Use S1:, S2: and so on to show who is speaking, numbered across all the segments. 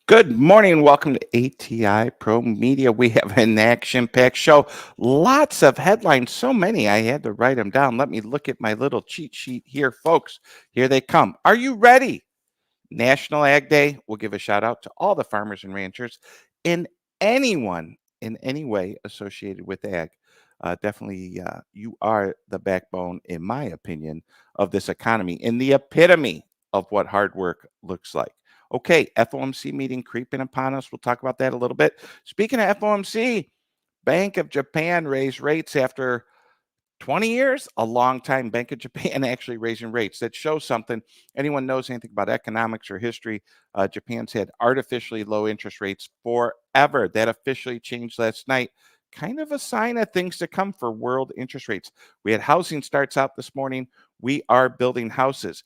S1: Good morning. Welcome to ATI ProMedia. We have an action-packed show. Lots of headlines, so many I had to write them down. Let me look at my little cheat sheet here, folks. Here they come. Are you ready? National Ag Day. We'll give a shout out to all the farmers and ranchers and anyone in any way associated with ag. Definitely, you are the backbone, in my opinion, of this economy and the epitome of what hard work looks like. Okay, FOMC meeting creeping upon us. We'll talk about that a little bit. Speaking of FOMC, Bank of Japan raised rates after 20 years, a long time. Bank of Japan actually raising rates. That shows something. Anyone knows anything about economics or history, Japan's had artificially low interest rates forever. That officially changed last night. Kind of a sign of things to come for world interest rates. We had housing starts out this morning. We are building houses.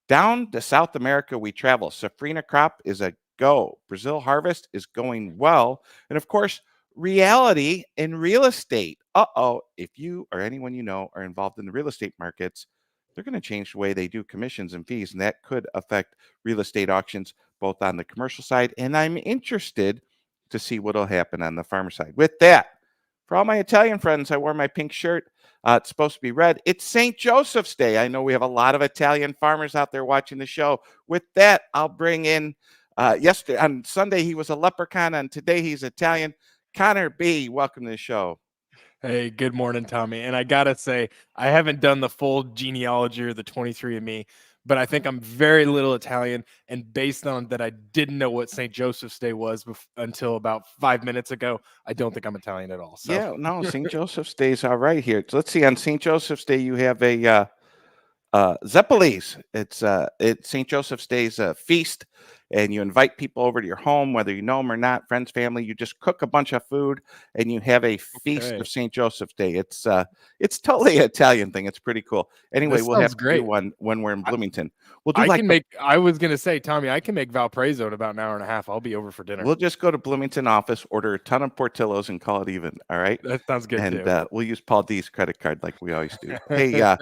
S1: Down to South America, we travel. Safrina crop is a go. Brazil harvest is going well. And of course, reality in real estate. If you or anyone you know are involved in the real estate markets, they're going to change the way they do commissions and fees. And that could affect real estate auctions, both on the commercial side. And I'm interested to see what will happen on the farmer side. With that, for all my Italian friends, I wore my pink shirt. It's supposed to be red. It's St. Joseph's Day. I know we have a lot of Italian farmers out there watching the show. With that, I'll bring in yesterday on Sunday he was a leprechaun, and today he's Italian. Connor B, welcome to the show.
S2: Hey, good morning, Tommy. And I gotta say, I haven't done the full genealogy or the 23andMe, but I think I'm very little Italian. And based on that, I didn't know what St. Joseph's Day was until about 5 minutes ago. I don't think I'm Italian at all. So,
S1: Yeah, no, St. Joseph's Day is all right here. So let's see. On St. Joseph's Day, you have a Zeppelis. It's St. Joseph's Day's feast, and you invite people over to your home, whether you know them or not, friends, family. You just cook a bunch of food, and you have a feast of
S2: okay,
S1: St. Joseph's Day. It's totally an Italian thing. It's pretty cool. Anyway,
S2: this
S1: we'll have
S2: sounds
S1: to do
S2: great.
S1: one when we're in
S2: I,
S1: Bloomington. We'll do
S2: I
S1: like
S2: can
S1: a
S2: make, I was gonna say, Tommy, I can make Valparaiso in about an hour and a half. I'll be over for dinner.
S1: We'll just go to Bloomington office, order a ton of Portillos, and call it even. All right.
S2: That sounds good
S1: And
S2: too.
S1: we'll use Paul D's credit card like we always do. Hey,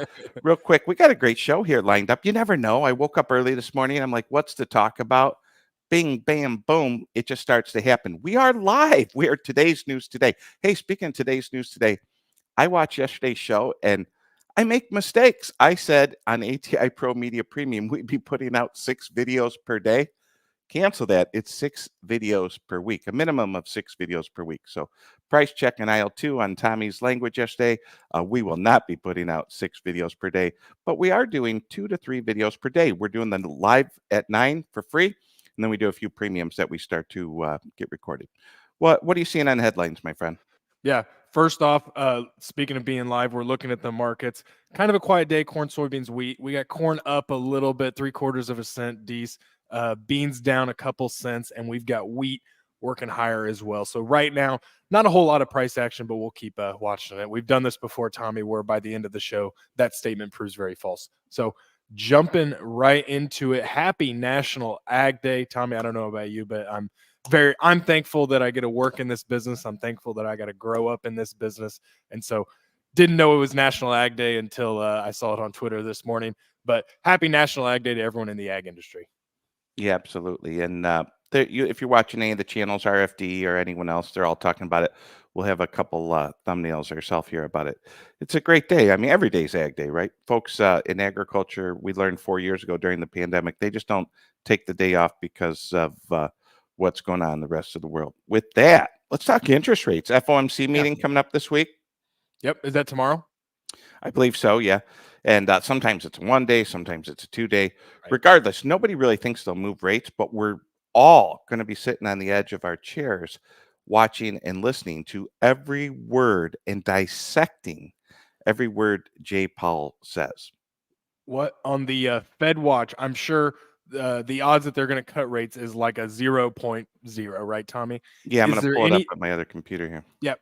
S1: real quick, we got a great show here lined up. You never know. I woke up early this morning. I'm like, what's to talk about? Bing, bam, boom. It just starts to happen. We are live. We are today's news today. Hey, speaking of today's news today, I watched yesterday's show and I make mistakes. I said on ATI Pro Media Premium, we'd be putting out 6 videos per day. Cancel that. It's 6 videos per week, a minimum of 6 videos per week. So, price check in aisle 2 on Tommy's language yesterday. We will not be putting out 6 videos per day, but we are doing 2 to 3 videos per day. We're doing the live at 9 for free, and then we do a few premiums that we start to get recorded. What are you seeing on headlines, my friend?
S2: Yeah. First off, speaking of being live, we're looking at the markets. Kind of a quiet day. Corn, soybeans, wheat. We got corn up a little bit, 0.75 cents. D's. Beans down a couple cents, and we've got wheat working higher as well. So right now, not a whole lot of price action, but we'll keep watching it. We've done this before, Tommy, where by the end of the show, that statement proves very false. So jumping right into it. Happy National Ag Day, Tommy. I don't know about you, but I'm thankful that I get to work in this business. I'm thankful that I got to grow up in this business. And so didn't know it was National Ag Day until I saw it on Twitter this morning. But happy National Ag Day to everyone in the ag industry.
S1: Yeah, absolutely. And if you're watching any of the channels, RFD or anyone else, they're all talking about it. We'll have a couple thumbnails ourselves here about it. It's a great day. I mean, every day's Ag Day, right? Folks in agriculture, we learned 4 years ago during the pandemic, they just don't take the day off because of what's going on in the rest of the world. With that, let's talk interest rates. FOMC
S2: Yeah.
S1: meeting coming up this week.
S2: Yep. Is that tomorrow?
S1: I believe so, yeah. And sometimes it's a 1 day, sometimes it's a 2 day.
S2: Right.
S1: Regardless, nobody really thinks they'll move rates, but we're all going to be sitting on the edge of our chairs watching and listening to every word and dissecting every word Jay Powell says.
S2: What on the Fed watch? I'm sure the odds that they're going to cut rates is like a 0.0, right, Tommy?
S1: Yeah, I'm
S2: Is
S1: going to
S2: there
S1: pull it up
S2: any?
S1: on my other computer here.
S2: Yeah.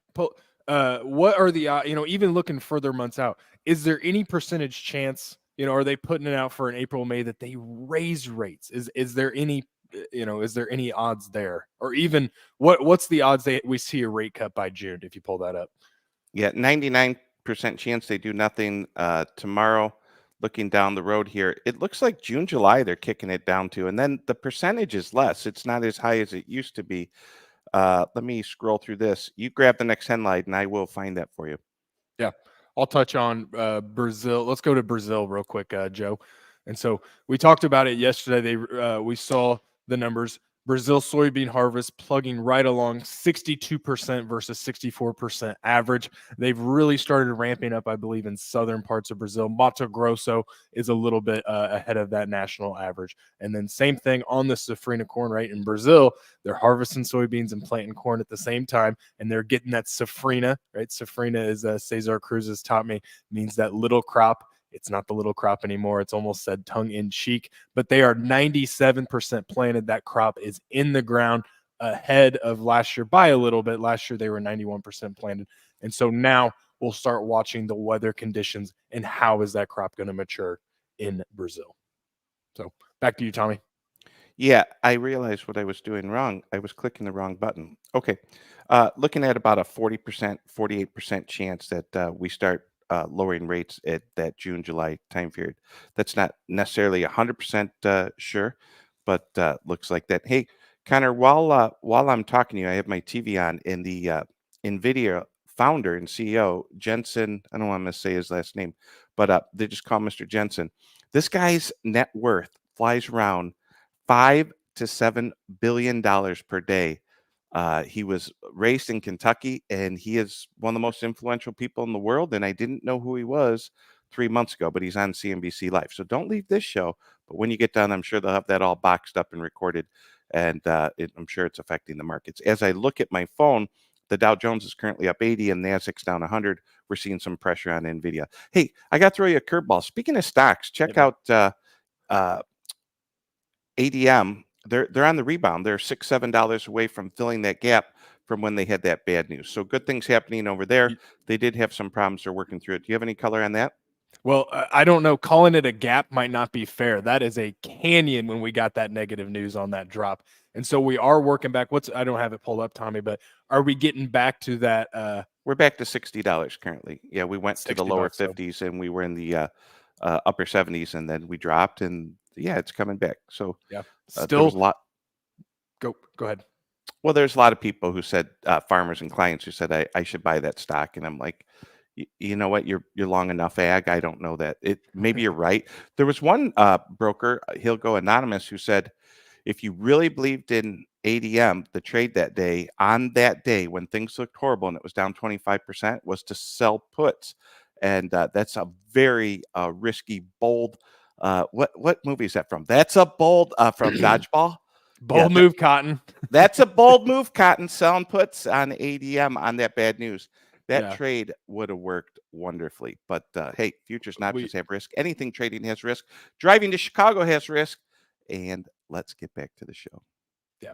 S2: What are the even looking further months out? Is there any percentage chance? Are they putting it out for an April, May that they raise rates? Is there any? Is there any odds there, or even what's the odds that we see a rate cut by June? If you pull that up.
S1: Yeah, 99% chance they do nothing tomorrow. looking down the road here, it looks like June, July, they're kicking it down to, and then the percentage is less. It's not as high as it used to be. Let me scroll through this. You grab the next headline, and I will find that for you.
S2: Yeah, I'll touch on Brazil. Let's go to Brazil real quick, Joe. And so we talked about it yesterday. We saw the numbers. Brazil soybean harvest plugging right along 62% versus 64% average. They've really started ramping up, I believe, in southern parts of Brazil. Mato Grosso is a little bit ahead of that national average. And then same thing on the safrinha corn, right? In Brazil, they're harvesting soybeans and planting corn at the same time, and they're getting that safrinha, right? Safrinha, is Cesar Cruz has taught me, means that little crop. It's not the little crop anymore. It's almost said tongue in cheek, but they are 97% planted. That crop is in the ground ahead of last year by a little bit. Last year, they were 91% planted. And so now we'll start watching the weather conditions and how is that crop going to mature in Brazil. So back to you, Tommy.
S1: Yeah, I realized what I was doing wrong. I was clicking the wrong button. Okay. Looking at about a 40%, 48% chance that we start lowering rates at that June, July time period. That's not necessarily 100% sure, but looks like that. Hey, Connor, while I'm talking to you, I have my TV on, and the Nvidia founder and CEO, Jensen, I don't want to say his last name, but they just call him Mr. Jensen. This guy's net worth flies around $5 to $7 billion per day. He was raised in Kentucky, and he is one of the most influential people in the world. And I didn't know who he was 3 months ago, but he's on CNBC Live. So don't leave this show. But when you get done, I'm sure they'll have that all boxed up and recorded, and I'm sure it's affecting the markets. As I look at my phone, the Dow Jones is currently up 80 and Nasdaq's down 100. We're seeing some pressure on Nvidia. Hey, I got to throw you a curveball. Speaking of stocks, check out ADM. They're on the rebound. They're $6-7 away from filling that gap from when they had that bad news. So good things happening over there. They did have some problems. They're working through it. Do you have any color on that?
S2: Well, I don't know. Calling it a gap might not be fair. That is a canyon when we got that negative news on that drop. And so we are working back. I don't have it pulled up, Tommy, but are we getting back to that?
S1: We're back to $60 currently. Yeah, we went to the lower 50s and we were in the upper 70s, and then we dropped, and yeah, it's coming back. So
S2: yeah,
S1: there was a lot.
S2: Go ahead.
S1: Well, there's a lot of people who said, farmers and clients who said I should buy that stock, and I'm like, you know what, you're long enough ag. I don't know that it. Maybe you're right. There was one broker, he'll go anonymous, who said, if you really believed in ADM, the trade that day, on that day when things looked horrible and it was down 25%, was to sell puts, and that's a very risky, bold. What movie is that from? That's a bold from Dodgeball.
S2: Bold move, Cotton.
S1: That's a bold move, Cotton, selling puts on ADM on that bad news. That trade would have worked wonderfully. But hey, futures and options have risk. Anything trading has risk. Driving to Chicago has risk. And let's get back to the show.
S2: Yeah,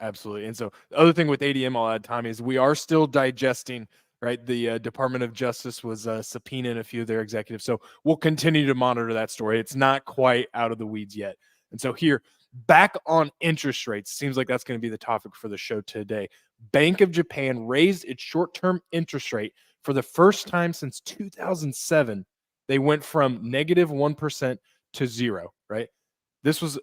S2: absolutely. And so the other thing with ADM, I'll add, Tommy, is we are still digesting, right? The Department of Justice was subpoenaing a few of their executives. So we'll continue to monitor that story. It's not quite out of the weeds yet. And so here, back on interest rates, seems like that's going to be the topic for the show today. Bank of Japan raised its short-term interest rate for the first time since 2007. They went from -1% to 0, right? This was,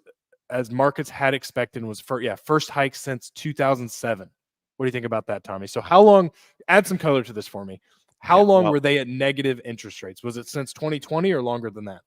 S2: as markets had expected, was first hike since 2007. What do you think about that, Tommy? So how long, add some color to this for me. How long were they at negative interest rates? Was it since 2020 or longer than that?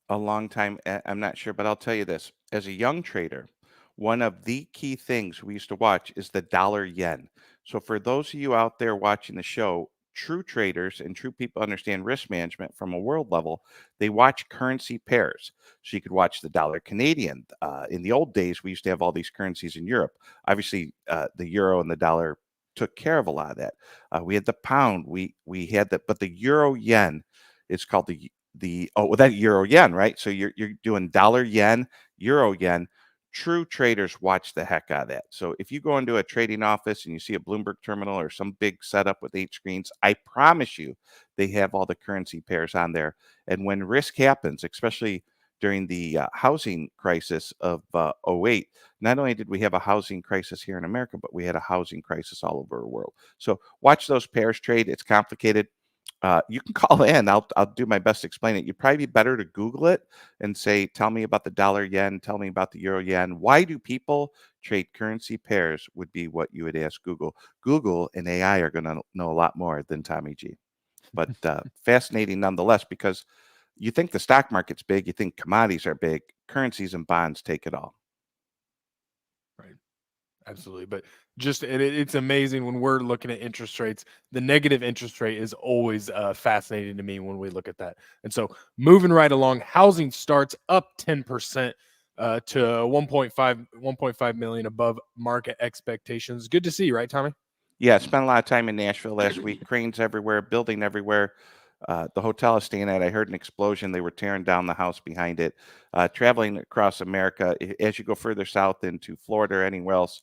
S1: A long time. I'm not sure, but I'll tell you this. As a young trader, one of the key things we used to watch is the dollar yen. So for those of you out there watching the show, true traders and true people understand risk management from a world level. They watch currency pairs. So you could watch the dollar Canadian. In the old days, we used to have all these currencies in Europe. Obviously, the euro and the dollar took care of a lot of that. We had the pound. We had that, but the euro yen, it's called that euro yen, right? So you're doing dollar yen, euro yen. True traders watch the heck out of that. So if you go into a trading office and you see a Bloomberg terminal or some big setup with 8 screens, I promise you they have all the currency pairs on there. And when risk happens, especially during the housing crisis of '08, not only did we have a housing crisis here in America, but we had a housing crisis all over the world. So watch those pairs trade. It's complicated. You can call in. I'll do my best to explain it. You'd probably be better to Google it and say, "Tell me about the dollar yen. Tell me about the euro yen. Why do people trade currency pairs?" Would be what you would ask Google. Google and AI are going to know a lot more than Tommy G. But fascinating nonetheless, because you think the stock market's big, you think commodities are big, currencies and bonds take it all.
S2: Right. Absolutely. But just it's amazing when we're looking at interest rates. The negative interest rate is always fascinating to me when we look at that. And so moving right along, housing starts up 10% to 1.5 million above market expectations. Good to see, right, Tommy?
S1: Yeah, spent a lot of time in Nashville last week. Cranes everywhere, building everywhere. The hotel I was staying at, I heard an explosion. They were tearing down the house behind it. Traveling across America, as you go further south into Florida or anywhere else,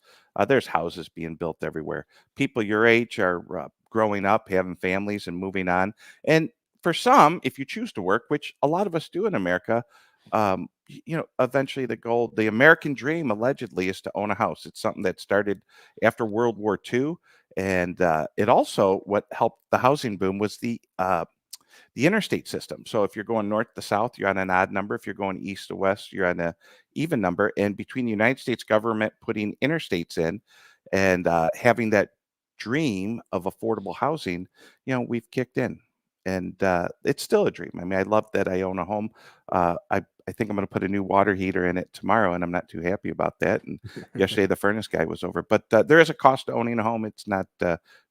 S1: there's houses being built everywhere. People your age are growing up, having families, and moving on. And for some, if you choose to work, which a lot of us do in America, eventually the American dream allegedly is to own a house. It's something that started after World War II. And it also, what helped the housing boom was the interstate system. So if you're going north to south, you're on an odd number. If you're going east to west, you're on a even number. And between the United States government putting interstates in and having that dream of affordable housing, we've kicked in. And it's still a dream. I mean, I love that I own a home. I think I'm going to put a new water heater in it tomorrow, and I'm not too happy about that. And yesterday the furnace guy was over. But there is a cost to owning a home. It's not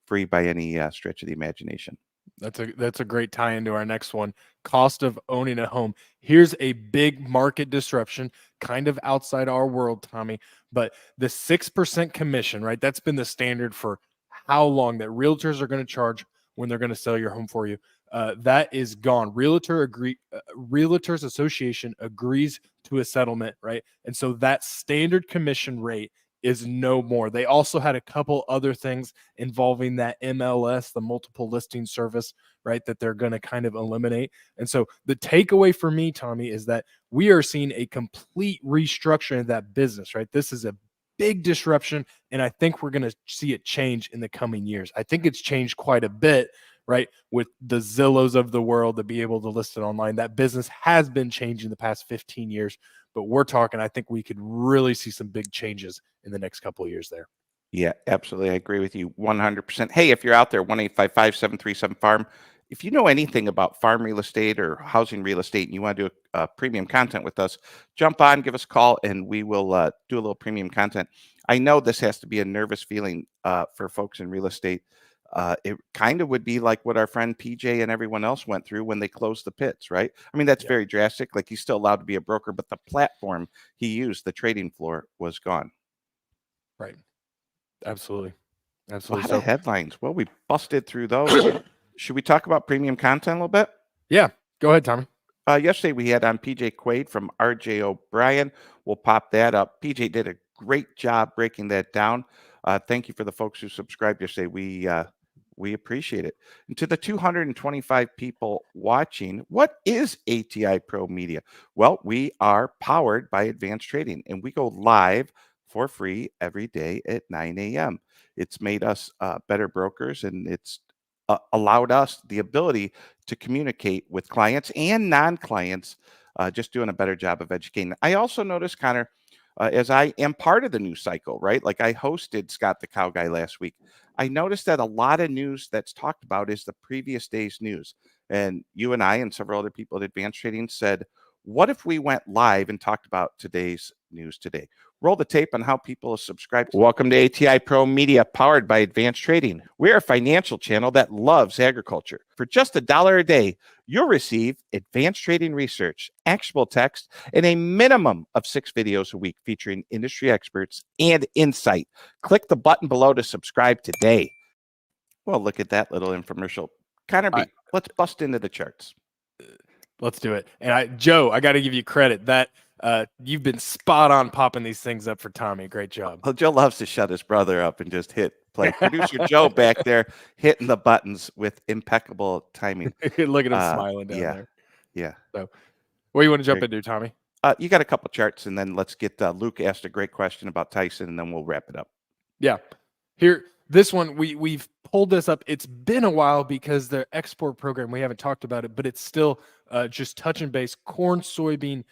S1: free by any stretch of the imagination.
S2: That's a great tie into our next one. Cost of owning a home. Here's a big market disruption, kind of outside our world, Tommy. But the 6% commission, right? That's been the standard for how long that realtors are going to charge when they're going to sell your home for you. That is gone. Realtors Association agrees to a settlement, right? And so that standard commission rate is no more. They also had a couple other things involving that MLS, the multiple listing service, right, that they're going to kind of eliminate. And so the takeaway for me, Tommy, is that we are seeing a complete restructuring of that business, right? This is a big disruption, and I think we're going to see it change in the coming years. I think it's changed quite a bit, right, with the Zillows of the world to be able to list it online. That business has been changing the past 15 years, but we're talking, I think we could really see some big changes in the next couple of years there.
S1: Yeah, absolutely. I agree with you 100%. Hey, if you're out there, 1-855-737-FARM. If you know anything about farm real estate or housing real estate and you want to do premium content with us, jump on, give us a call, and we will do a little premium content. I know this has to be a nervous feeling for folks in real estate. It kind of would be like what our friend PJ and everyone else went through when they closed the pits, right? I mean, that's
S2: Yeah.
S1: very drastic. Like he's still allowed to be a broker, but the platform he used, the trading floor, was gone.
S2: Right. Absolutely.
S1: A
S2: Absolutely.
S1: lot of
S2: So,
S1: headlines. Well, we busted through those. Should we talk about premium content a little bit?
S2: yeah, go ahead, Tommy.
S1: Yesterday we had on PJ Quaid from RJ O'Brien. We'll pop that up. PJ did a great job breaking that down. Thank you for the folks who subscribed yesterday. We appreciate it. And to the 225 people watching, what is ATI Pro Media? Well, we are powered by Advanced Trading, and we go live for free every day at 9 a.m. It's made us better brokers, and it's allowed us the ability to communicate with clients and non-clients, just doing a better job of educating. I also noticed, Connor, as I am part of the news cycle, right? Like I hosted Scott the Cow Guy last week. I noticed that a lot of news that's talked about is the previous day's news. And you and I and several other people at Advanced Trading said, what if we went live and talked about today's news today? Roll the tape on how people subscribe. Welcome to ATI Pro Media, powered by Advanced Trading. We're a financial channel that loves agriculture. For just $1 a day, you'll receive advanced trading research, actionable text, and a minimum of 6 videos a week featuring industry experts and insight. Click the button below to subscribe today. Well, look at that little infomercial. Connor B, let's bust into the charts.
S2: Let's do it. And Joe, I got to give you credit that you've been spot on popping these things up for Tommy. Great job.
S1: Well, Joe loves to shut his brother up and just hit play. Producer Joe back there hitting the buttons with impeccable timing.
S2: Look at him smiling down there.
S1: Yeah.
S2: So, what do you want to jump into, Tommy?
S1: You got a couple charts, and then let's get Luke asked a great question about Tyson, and then we'll wrap it up.
S2: Yeah. Here, this one we've pulled this up. It's been a while because the export program, we haven't talked about it, but it's still just touching base. Corn, soybean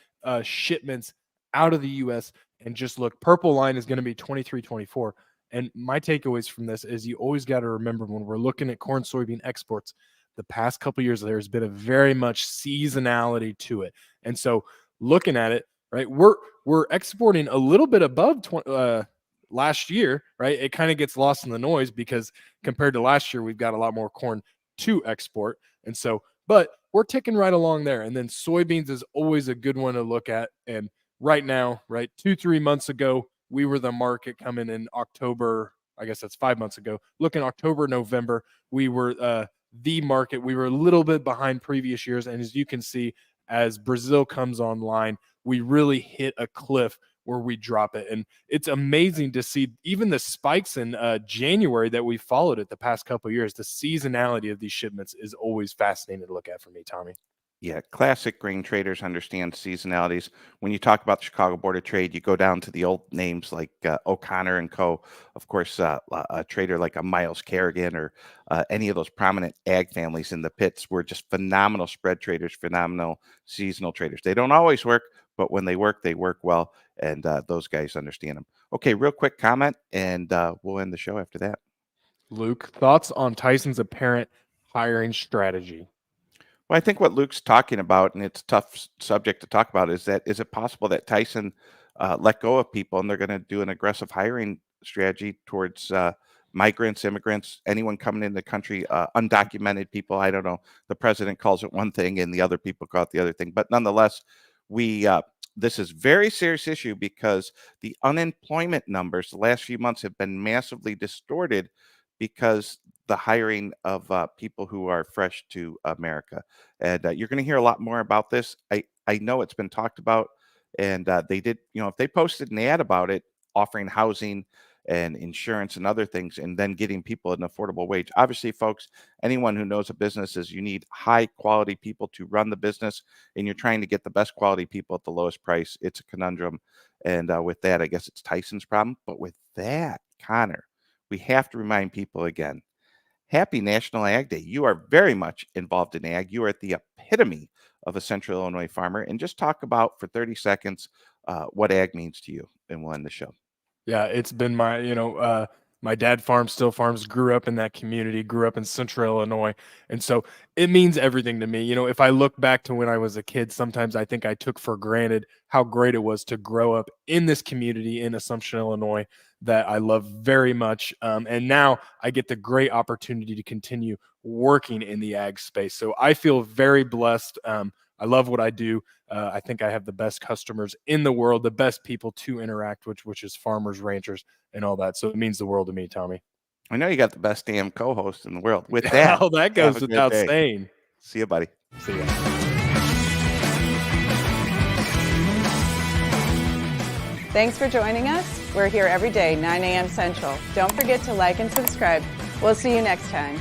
S2: shipments out of the U.S. And just look, purple line is going to be 23, 24. And my takeaways from this is you always got to remember when we're looking at corn, soybean exports, the past couple of years, there's been a very much seasonality to it. And so looking at it, right, we're exporting a little bit above last year, right? It kind of gets lost in the noise because compared to last year, we've got a lot more corn to export. And so, but we're ticking right along there. And then soybeans is always a good one to look at. And right now, right, 2-3 months ago, we were the market coming in October. I guess that's 5 months ago. Looking October, November, we were the market. We were a little bit behind previous years. And as you can see, as Brazil comes online, we really hit a cliff where we drop it. And it's amazing to see even the spikes in January that we followed it the past couple of years. The seasonality of these shipments is always fascinating to look at for me, Tommy.
S1: Yeah, classic grain traders understand seasonalities. When you talk about the Chicago Board of Trade, you go down to the old names like O'Connor and Co. Of course, a trader like a Miles Kerrigan or any of those prominent ag families in the pits were just phenomenal spread traders, phenomenal seasonal traders. They don't always work, but when they work well, and those guys understand them. Okay, real quick comment, and we'll end the show after that.
S2: Luke, thoughts on Tyson's apparent hiring strategy?
S1: Well, I think what Luke's talking about, and it's a tough subject to talk about, is that is it possible that Tyson let go of people and they're going to do an aggressive hiring strategy towards migrants, immigrants, anyone coming into the country, undocumented people? I don't know. The president calls it one thing and the other people call it the other thing. But nonetheless, this is a very serious issue because the unemployment numbers the last few months have been massively distorted because the hiring of people who are fresh to America. And you're going to hear a lot more about this. I know it's been talked about, and they did, if they posted an ad about it, offering housing and insurance and other things, and then getting people an affordable wage. Obviously, folks, anyone who knows a business is you need high quality people to run the business, and you're trying to get the best quality people at the lowest price. It's a conundrum. And with that, I guess it's Tyson's problem. But with that, Connor, we have to remind people again, happy National Ag Day. You are very much involved in ag. You are at the epitome of a Central Illinois farmer. And just talk about for 30 seconds what ag means to you, and we'll end the show.
S2: Yeah, it's been my dad still farms, grew up in that community, grew up in Central Illinois. And so it means everything to me. If I look back to when I was a kid, sometimes I think I took for granted how great it was to grow up in this community in Assumption, Illinois, that I love very much. And now I get the great opportunity to continue working in the ag space. So I feel very blessed. I love what I do. I think I have the best customers in the world, the best people to interact with, which is farmers, ranchers, and all that. So it means the world to me, Tommy.
S1: I know you got the best damn co-host in the world. With that,
S2: Oh, that goes without saying.
S1: See you, buddy.
S2: See ya.
S3: Thanks for joining us. We're here every day, 9 a.m. Central. Don't forget to like and subscribe. We'll see you next time.